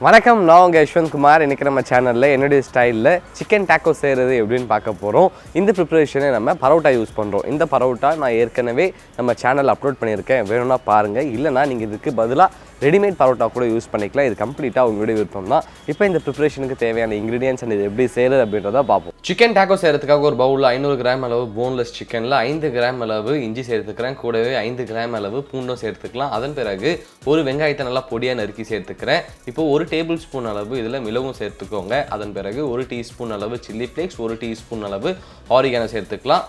வணக்கம், நான் உங்கள் யஷ்வந்த் குமார். இன்றைக்கி நம்ம சேனலில் என்னுடைய ஸ்டைலில் சிக்கன் டாக்கோ செய்கிறது எப்படின்னு பார்க்க போகிறோம். இந்த ப்ரிப்பரேஷனை நம்ம பரோட்டா யூஸ் பண்ணுறோம். இந்த பரோட்டா நான் ஏற்கனவே நம்ம சேனலில் அப்லோட் பண்ணியிருக்கேன், வேணும்னா பாருங்கள். இல்லைனா நீங்கள் இதுக்கு பதிலாக ரெடிமேட் பரோட்டா கூட யூஸ் பண்ணிக்கலாம். இது கம்ப்ளீட்டாக உங்களுடைய விருப்பம் தான். இப்போ இந்த ப்ரிப்பரேஷனுக்கு தேவையான இன்க்ரீடியன்ஸ் அண்ட் இது எப்படி செய்கிறது அப்படின்றத பார்ப்போம். சிக்கன் டாக்கோ செய்கிறதுக்காக ஒரு பவுலில் 500 கிராம் அளவு போன்லெஸ் சிக்கனில் 5 கிராம் அளவு இஞ்சி சேர்த்துக்கிறேன். கூடவே 5 கிராம் அளவு பூண்டும் சேர்த்துக்கலாம். அதன் பிறகு ஒரு வெங்காயத்தை நல்லா பொடியாக நறுக்கி சேர்த்துக்கிறேன். இப்போ 1 டேபிள் ஸ்பூன் அளவு இதில் மிளகும் சேர்த்துக்கோங்க. அதன் பிறகு 1 டீஸ்பூன் அளவு சில்லி ஃப்ளேக்ஸ், 1 டீஸ்பூன் அளவு ஆரிகானோ சேர்த்துக்கலாம்.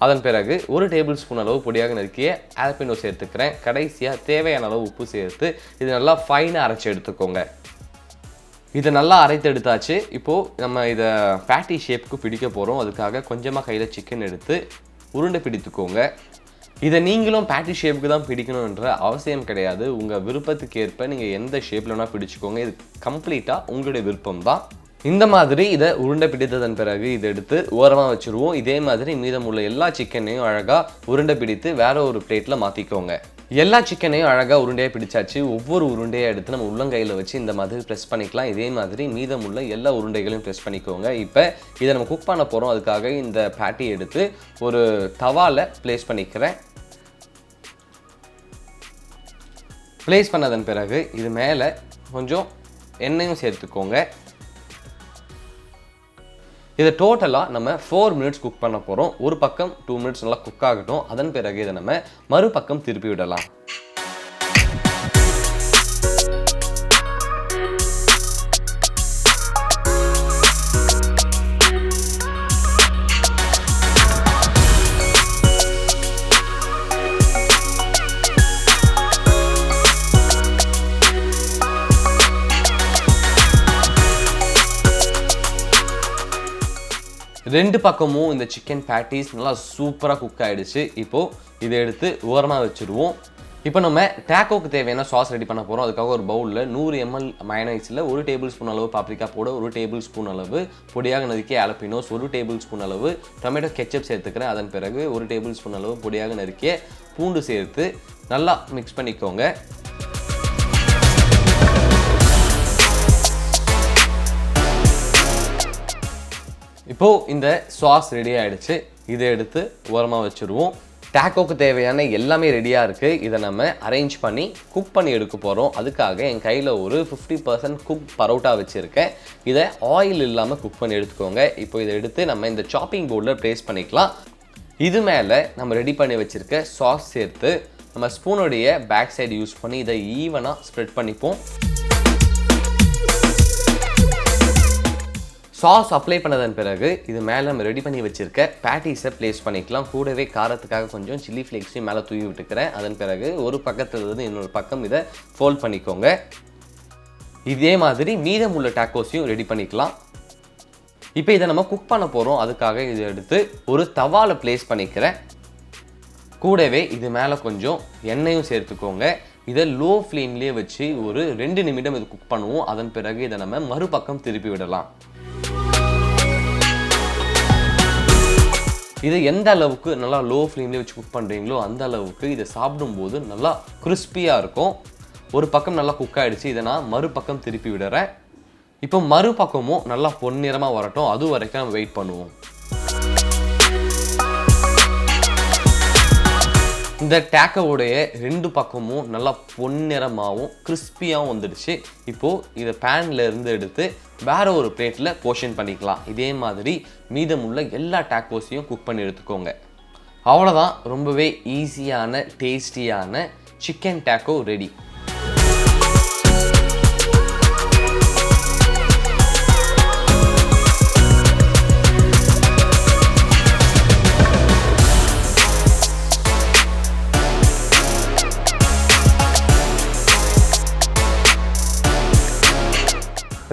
அதன் பிறகு 1 டேபிள் ஸ்பூன் அளவு பொடியாக நறுக்கிய ஜாலபெனோ சேர்த்துக்கிறேன். கடைசியாக தேவையான அளவு உப்பு சேர்த்து இது நல்லா ஃபைனாக அரைச்சி எடுத்துக்கோங்க. இதை நல்லா அரைத்து எடுத்தாச்சு. இப்போது நம்ம இதை பேட்டி ஷேப்புக்கு பிடிக்க போகிறோம். அதுக்காக கொஞ்சமாக கையில் சிக்கன் எடுத்து உருண்டை பிடித்துக்கோங்க. இதை நீங்களும் பேட்டி ஷேப்புக்கு தான் பிடிக்கணுன்ற அவசியம் கிடையாது. உங்கள் விருப்பத்துக்கு ஏற்ப நீங்கள் எந்த ஷேப்பில் வேணால் பிடிச்சிக்கோங்க. இது கம்ப்ளீட்டாக உங்களுடைய விருப்பம் தான். இந்த மாதிரி இதை உருண்டை பிடித்ததன் பிறகு இதை எடுத்து ஓரமாக வச்சுருவோம். இதே மாதிரி மீதமுள்ள எல்லா சிக்கனையும் அழகாக உருண்டை பிடித்து வேறு ஒரு பிளேட்டில் மாற்றிக்கோங்க. எல்லா சிக்கனையும் அழகாக உருண்டையாக பிடிச்சாச்சு. ஒவ்வொரு உருண்டையாக எடுத்து நம்ம உள்ளங்கையில் வச்சு இந்த மாதிரி ப்ரெஸ் பண்ணிக்கலாம். இதே மாதிரி மீதமுள்ள எல்லா உருண்டைகளையும் ப்ரெஸ் பண்ணிக்கோங்க. இப்போ இதை நம்ம குக் பண்ண போகிறோம். அதுக்காக இந்த பேட்டி எடுத்து ஒரு தவாவில் ப்ளேஸ் பண்ணிக்கிறேன். ப்ளேஸ் பண்ணதன் பிறகு இது மேலே கொஞ்சம் எண்ணெயும் சேர்த்துக்கோங்க. இதை டோட்டலாக நம்ம 4 மினிட்ஸ் குக் பண்ண போகிறோம். ஒரு பக்கம் 2 மினிட்ஸ் நல்லா குக் ஆகட்டும். அதன் பிறகு இதை நம்ம மறுபக்கம் திருப்பி விடலாம். ரெண்டு பக்கமும் இந்த சிக்கன் பேட்டிஸ் நல்லா சூப்பராக குக் ஆகிடுச்சு. இப்போது இதை எடுத்து ஓரமாக வச்சுருவோம். இப்போ நம்ம டேக்கோக்கு தேவையான சாஸ் ரெடி பண்ண போகிறோம். அதுக்காக ஒரு பவுலில் 100 ml மயோனைஸில் 1 டேபிள் ஸ்பூன் அளவு பாப்ரிகா பவுடர், 1 டேபிள் ஸ்பூன் அளவு பொடியாக நறுக்கிய ஜாலபெனோஸ், 1 டேபிள் ஸ்பூன் அளவு டொமேட்டோ கெச்சப் சேர்த்துக்கிறேன். அதன் பிறகு 1 டேபிள் ஸ்பூன் அளவு பொடியாக நறுக்கிய பூண்டு சேர்த்து நல்லா மிக்ஸ் பண்ணிக்கோங்க. இப்போது இந்த சாஸ் ரெடி ஆகிடுச்சு. இதை எடுத்து ஓரமாக வச்சுருவோம். டேக்கோக்கு தேவையான எல்லாமே ரெடியாக இருக்குது. இதை நம்ம அரேஞ்ச் பண்ணி குக் பண்ணி எடுக்க போகிறோம். அதுக்காக என் கையில் ஒரு 50% குக் பரோட்டா வச்சுருக்கேன். இதை ஆயில் இல்லாமல் குக் பண்ணி எடுத்துக்கோங்க. இப்போ இதை எடுத்து நம்ம இந்த சாப்பிங் போர்டில் ப்ளேஸ் பண்ணிக்கலாம். இது மேலே நம்ம ரெடி பண்ணி வச்சுருக்க சாஸ் சேர்த்து நம்ம ஸ்பூனுடைய பேக் சைடு யூஸ் பண்ணி இதை ஈவனாக ஸ்ப்ரெட் பண்ணிப்போம். சாஸ் அப்ளை பண்ணதன் பிறகு இது மேலே நம்ம ரெடி பண்ணி வச்சுருக்க பேட்டிஸை ப்ளேஸ் பண்ணிக்கலாம். கூடவே காரத்துக்காக கொஞ்சம் சில்லி ஃப்ளேக்ஸையும் மேலே தூவி விட்டுக்கிறேன். அதன் பிறகு ஒரு பக்கத்தில் இருந்து இன்னொரு பக்கம் இதை ஃபோல்ட் பண்ணிக்கோங்க. இதே மாதிரி மீதமுள்ள டாக்கோஸையும் ரெடி பண்ணிக்கலாம். இப்போ இதை நம்ம குக் பண்ண போகிறோம். அதுக்காக இதை எடுத்து ஒரு தவாவில் ப்ளேஸ் பண்ணிக்கிறேன். கூடவே இது மேலே கொஞ்சம் எண்ணெயும் சேர்த்துக்கோங்க. இதை லோ ஃப்ளேம்லேயே வச்சு ஒரு 2 நிமிடம் இது குக் பண்ணுவோம். அதன் பிறகு இதை நம்ம மறுபக்கம் திருப்பி விடலாம். இது எந்த அளவுக்கு நல்லா லோ ஃப்ளேம்லேயே வச்சு குக் பண்ணுறீங்களோ அந்த அளவுக்கு இதை சாப்பிடும்போது நல்லா கிறிஸ்பியாக இருக்கும். ஒரு பக்கம் நல்லா குக் ஆகிடுச்சு. இதை நான் மறுபக்கம் திருப்பி விடுறேன். இப்போ மறுபக்கமும் நல்லா பொன்னிறமாக வரட்டும். அது வரைக்கும் நம்ம வெயிட் பண்ணுவோம். இந்த டேக்கோவுடைய 2 பக்கமும் நல்லா பொன்னிறமாகவும் கிறிஸ்பியாகவும் வந்துடுச்சு. இப்போது இதை பேனில் இருந்து எடுத்து வேறு ஒரு பிளேட்டில் போர்ஷன் பண்ணிக்கலாம். இதே மாதிரி மீதமுள்ள எல்லா டேக்கோஸையும் குக் பண்ணி எடுத்துக்கோங்க. அவ்வளோதான், ரொம்பவே ஈஸியான டேஸ்டியான சிக்கன் டேக்கோ ரெடி.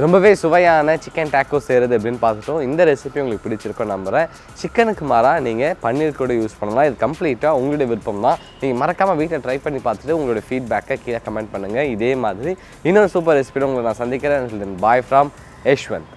ரொம்பவே சுவையான சிக்கன் டாக்கோ செய்கிறது எப்படின்னு பார்த்துட்டோம். இந்த ரெசிபி உங்களுக்கு பிடிச்சிருக்கோம் நம்புகிறேன். சிக்கனுக்கு மாறாக நீங்கள் பன்னீர் கூட யூஸ் பண்ணலாம். இது கம்ப்ளீட்டாக உங்களுடைய விருப்பம் தான். நீங்கள் மறக்காமல் வீட்டில் ட்ரை பண்ணி பார்த்துட்டு உங்களுடைய ஃபீட்பேக்கை கீழே கமெண்ட் பண்ணுங்கள். இதே மாதிரி இன்னொரு சூப்பர் ரெசிபியோட உங்களை நான் சந்திக்கிறேன். Bye from Yashwant.